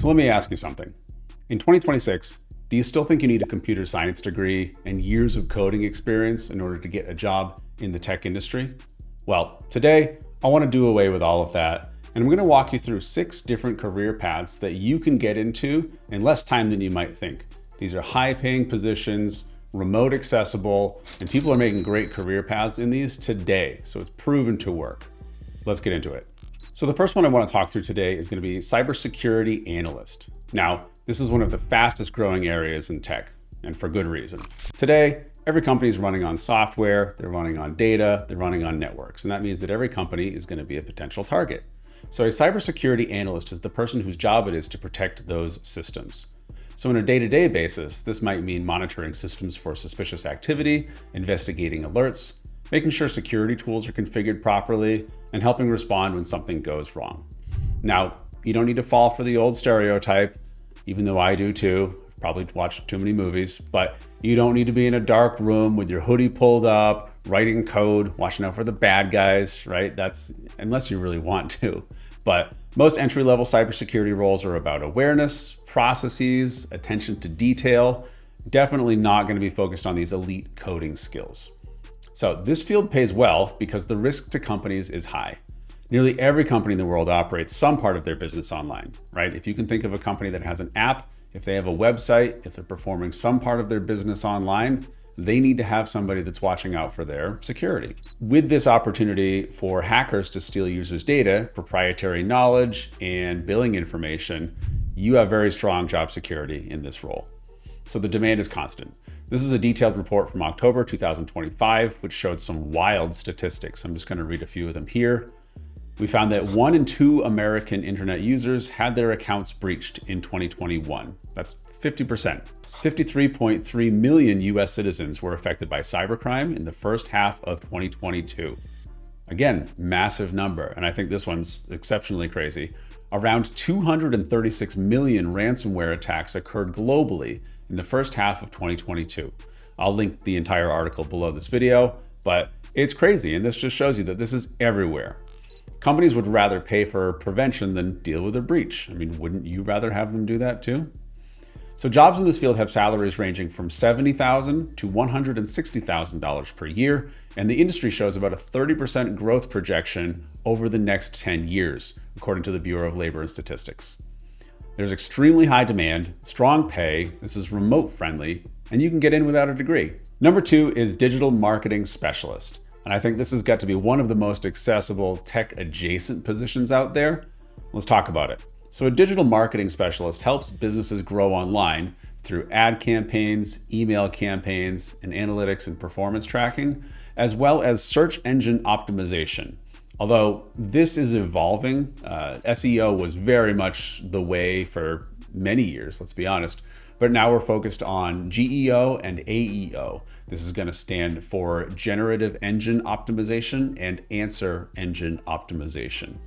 So let me ask you something. In 2026, do you still think you need a computer science degree and years of coding experience in order to get a job in the tech industry? Well, today, I want to do away with all of that, and I'm going to walk you through 6 different career paths that you can get into in less time than you might think. These are high-paying positions, remote accessible, and people are making great career paths in these today, so it's proven to work. Let's get into it. So the first one I want to talk through today is going to be cybersecurity analyst. Now, this is one of the fastest growing areas in tech, and for good reason. Today, every company is running on software, they're running on data, they're running on networks, and that means that every company is going to be a potential target. So a cybersecurity analyst is the person whose job it is to protect those systems. So on a day-to-day basis, this might mean monitoring systems for suspicious activity, investigating alerts, making sure security tools are configured properly, and helping respond when something goes wrong. Now, you don't need to fall for the old stereotype, even though I do too. I've probably watched too many movies, but you don't need to be in a dark room with your hoodie pulled up, writing code, watching out for the bad guys, right? That's unless you really want to. But most entry-level cybersecurity roles are about awareness, processes, attention to detail, definitely not going to be focused on these elite coding skills. So this field pays well because the risk to companies is high. Nearly every company in the world operates some part of their business online, right? If you can think of a company that has an app, if they have a website, if they're performing some part of their business online, they need to have somebody that's watching out for their security. With this opportunity for hackers to steal users' data, proprietary knowledge, and billing information, you have very strong job security in this role. So the demand is constant. This is a detailed report from October 2025, which showed some wild statistics. I'm just going to read a few of them here. We found that 1 in 2 American internet users had their accounts breached in 2021. That's 50%. 53.3 million US citizens were affected by cybercrime in the first half of 2022. Again, massive number, and I think this one's exceptionally crazy. Around 236 million ransomware attacks occurred globally in the first half of 2022. I'll link the entire article below this video, but it's crazy, and this just shows you that this is everywhere. Companies would rather pay for prevention than deal with a breach. I mean, wouldn't you rather have them do that too? So jobs in this field have salaries ranging from $70,000 to $160,000 per year, and the industry shows about a 30% growth projection over the next 10 years, according to the Bureau of Labor and Statistics. There's extremely high demand, strong pay, this is remote friendly, and you can get in without a degree. Number 2 is digital marketing specialist. And I think this has got to be one of the most accessible tech adjacent positions out there. Let's talk about it. So a digital marketing specialist helps businesses grow online through ad campaigns, email campaigns, and analytics and performance tracking, as well as search engine optimization. Although this is evolving, SEO was very much the way for many years, let's be honest, but now we're focused on GEO and AEO. This is going to stand for generative engine optimization and answer engine optimization.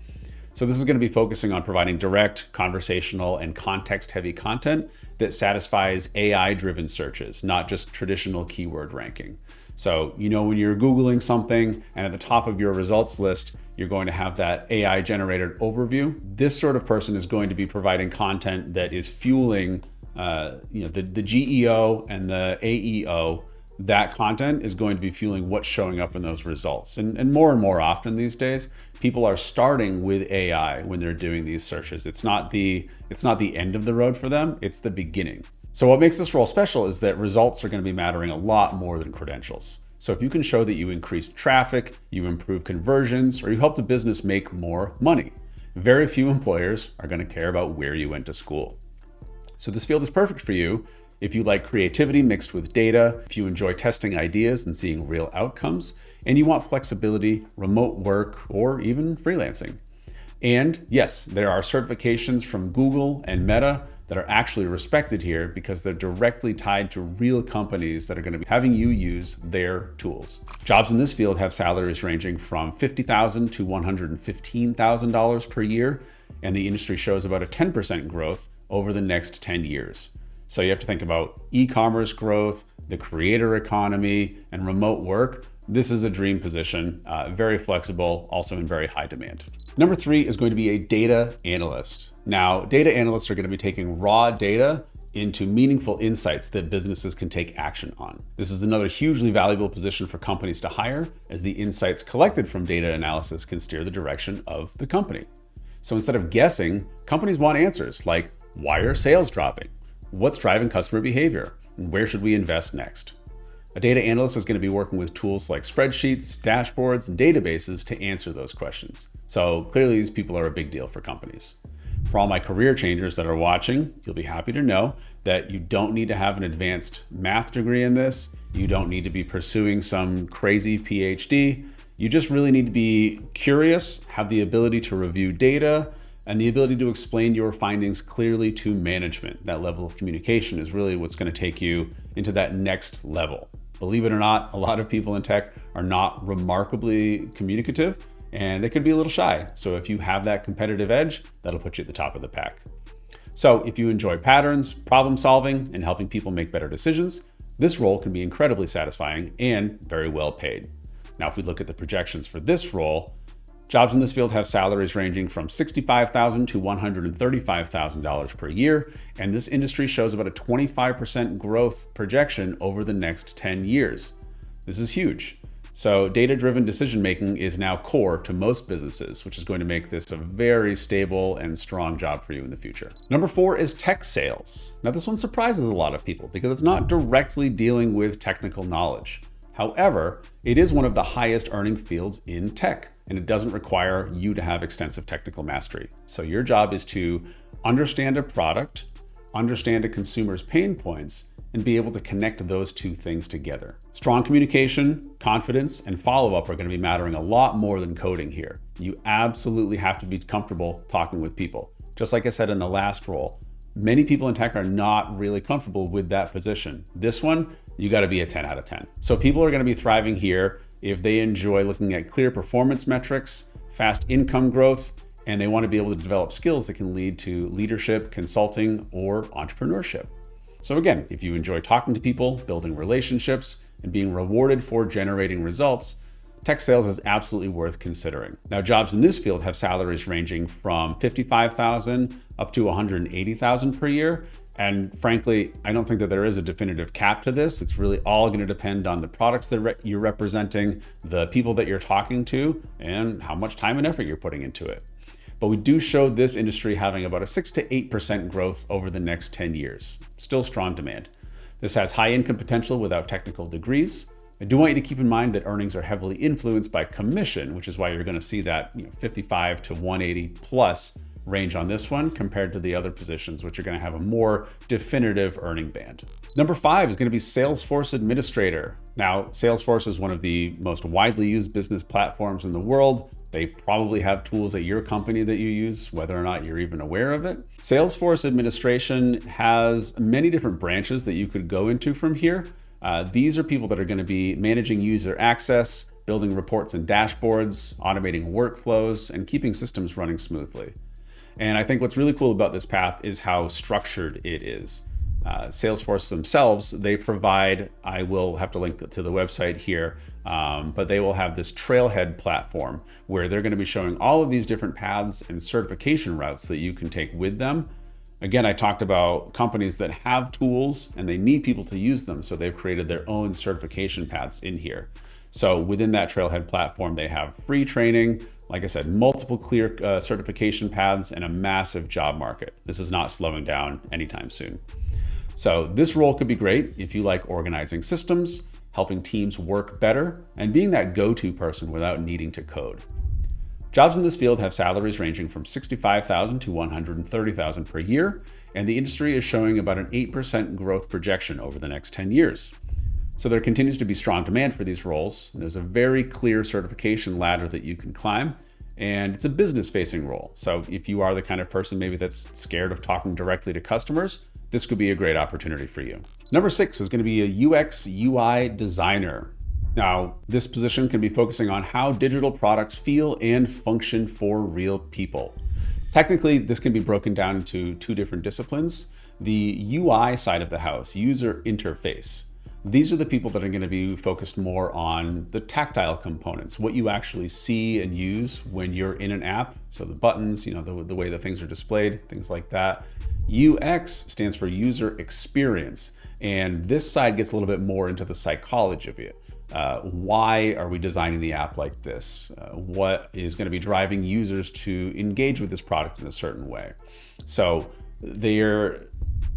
So this is going to be focusing on providing direct, conversational, and context-heavy content that satisfies AI-driven searches, not just traditional keyword ranking. So, when you're Googling something and at the top of your results list, you're going to have that AI-generated overview. This sort of person is going to be providing content that is fueling the GEO and the AEO. That content is going to be fueling what's showing up in those results. And more often these days, people are starting with AI when they're doing these searches. It's not the end of the road for them, it's the beginning. So what makes this role special is that results are going to be mattering a lot more than credentials. So if you can show that you increased traffic, you improve conversions, or you help the business make more money, very few employers are going to care about where you went to school. So this field is perfect for you if you like creativity mixed with data, if you enjoy testing ideas and seeing real outcomes, and you want flexibility, remote work, or even freelancing. And yes, there are certifications from Google and Meta that are actually respected here because they're directly tied to real companies that are going to be having you use their tools. Jobs in this field have salaries ranging from $50,000 to $115,000 per year, and the industry shows about a 10% growth over the next 10 years. So you have to think about e-commerce growth, the creator economy, and remote work. This is a dream position, very flexible, also in very high demand. Number 3 is going to be a data analyst. Now, data analysts are going to be taking raw data into meaningful insights that businesses can take action on. This is another hugely valuable position for companies to hire, as the insights collected from data analysis can steer the direction of the company. So instead of guessing, companies want answers like, why are sales dropping? What's driving customer behavior? And where should we invest next? A data analyst is going to be working with tools like spreadsheets, dashboards, and databases to answer those questions. So clearly these people are a big deal for companies. For all my career changers that are watching, you'll be happy to know that you don't need to have an advanced math degree in this. You don't need to be pursuing some crazy PhD. You just really need to be curious, have the ability to review data, and the ability to explain your findings clearly to management. That level of communication is really what's going to take you into that next level. Believe it or not, a lot of people in tech are not remarkably communicative, and they could be a little shy. So if you have that competitive edge, that'll put you at the top of the pack. So if you enjoy patterns, problem solving, and helping people make better decisions, this role can be incredibly satisfying and very well paid. Now, if we look at the projections for this role, jobs in this field have salaries ranging from $65,000 to $135,000 per year, and this industry shows about a 25% growth projection over the next 10 years. This is huge. So data-driven decision-making is now core to most businesses, which is going to make this a very stable and strong job for you in the future. Number 4 is tech sales. Now this one surprises a lot of people because it's not directly dealing with technical knowledge. However, it is one of the highest earning fields in tech, and it doesn't require you to have extensive technical mastery. So your job is to understand a product, understand a consumer's pain points, and be able to connect those two things together. Strong communication, confidence, and follow-up are going to be mattering a lot more than coding here. You absolutely have to be comfortable talking with people. Just like I said in the last role, many people in tech are not really comfortable with that position. This one, you got to be a 10 out of 10. So people are going to be thriving here if they enjoy looking at clear performance metrics, fast income growth, and they want to be able to develop skills that can lead to leadership, consulting, or entrepreneurship. So again, if you enjoy talking to people, building relationships, and being rewarded for generating results, tech sales is absolutely worth considering. Now, jobs in this field have salaries ranging from $55,000 up to $180,000 per year. And frankly, I don't think that there is a definitive cap to this. It's really all going to depend on the products that you're representing, the people that you're talking to, and how much time and effort you're putting into it. But we do show this industry having about a 6 to 8% growth over the next 10 years. Still strong demand. This has high income potential without technical degrees. I do want you to keep in mind that earnings are heavily influenced by commission, which is why you're going to see that 55 to 180 plus range on this one compared to the other positions, which are going to have a more definitive earning band. Number 5 is going to be Salesforce Administrator. Now, Salesforce is one of the most widely used business platforms in the world. They probably have tools at your company that you use, whether or not you're even aware of it. Salesforce Administration has many different branches that you could go into from here. These are people that are going to be managing user access, building reports and dashboards, automating workflows, and keeping systems running smoothly. And I think what's really cool about this path is how structured it is. Salesforce themselves, they provide, I will have to link to the website here, but they will have this trailhead platform where they're going to be showing all of these different paths and certification routes that you can take with them. Again, I talked about companies that have tools and they need people to use them, so they've created their own certification paths in here. So within that trailhead platform, they have free training, like I said, multiple clear certification paths, and a massive job market. This is not slowing down anytime soon. So this role could be great if you like organizing systems, helping teams work better, and being that go-to person without needing to code. Jobs in this field have salaries ranging from $65,000 to $130,000 per year, and the industry is showing about an 8% growth projection over the next 10 years. So there continues to be strong demand for these roles. There's a very clear certification ladder that you can climb, and it's a business-facing role. So if you are the kind of person maybe that's scared of talking directly to customers, this could be a great opportunity for you. Number 6 is going to be a UX UI designer. Now, this position can be focusing on how digital products feel and function for real people. Technically, this can be broken down into two different disciplines. The UI side of the house, user interface. these are the people that are going to be focused more on the tactile components, what you actually see and use when you're in an app. So the buttons, the way that things are displayed, things like that. UX stands for user experience. And this side gets a little bit more into the psychology of it. Why are we designing the app like this? What is going to be driving users to engage with this product in a certain way? So they're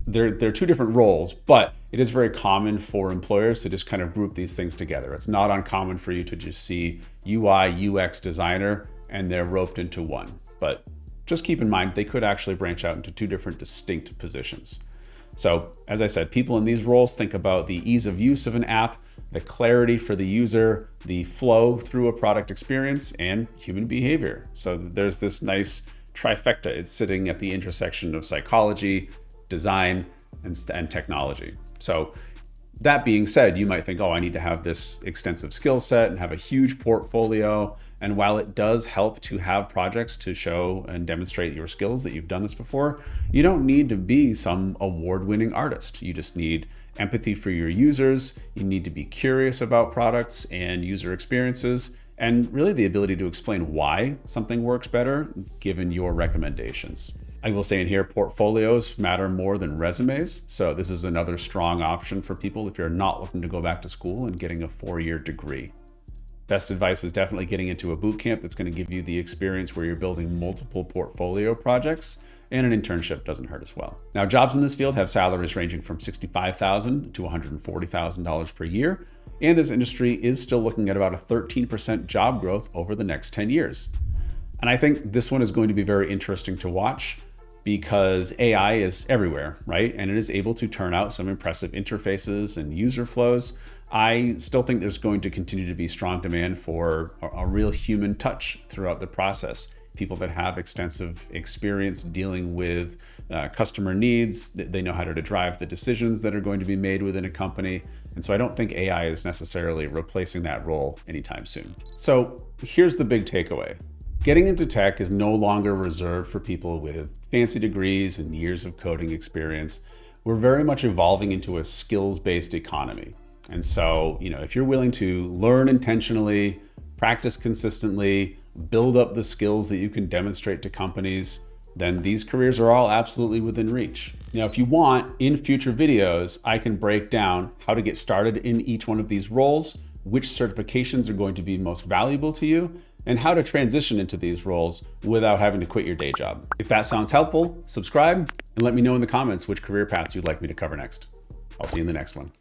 two different roles, but it is very common for employers to just kind of group these things together. It's not uncommon for you to just see UI, UX designer, and they're roped into one. But just keep in mind, they could actually branch out into two different distinct positions. So as I said, people in these roles think about the ease of use of an app, the clarity for the user, the flow through a product experience, and human behavior. So there's this nice trifecta. It's sitting at the intersection of psychology, design, and technology. So that being said, you might think, oh, I need to have this extensive skill set and have a huge portfolio. And while it does help to have projects to show and demonstrate your skills that you've done this before, you don't need to be some award-winning artist. You just need empathy for your users. You need to be curious about products and user experiences, and really the ability to explain why something works better given your recommendations. I will say in here, portfolios matter more than resumes. So this is another strong option for people if you're not looking to go back to school and getting a 4-year degree. Best advice is definitely getting into a boot camp that's going to give you the experience where you're building multiple portfolio projects, and an internship doesn't hurt as well. Now, jobs in this field have salaries ranging from $65,000 to $140,000 per year, and this industry is still looking at about a 13% job growth over the next 10 years. And I think this one is going to be very interesting to watch because AI is everywhere, right? And it is able to turn out some impressive interfaces and user flows. I still think there's going to continue to be strong demand for a real human touch throughout the process. People that have extensive experience dealing with customer needs, they know how to drive the decisions that are going to be made within a company. And so I don't think AI is necessarily replacing that role anytime soon. So here's the big takeaway. Getting into tech is no longer reserved for people with fancy degrees and years of coding experience. We're very much evolving into a skills-based economy. And so, if you're willing to learn intentionally, practice consistently, build up the skills that you can demonstrate to companies, then these careers are all absolutely within reach. Now, if you want, in future videos, I can break down how to get started in each one of these roles, which certifications are going to be most valuable to you, and how to transition into these roles without having to quit your day job. If that sounds helpful, subscribe and let me know in the comments which career paths you'd like me to cover next. I'll see you in the next one.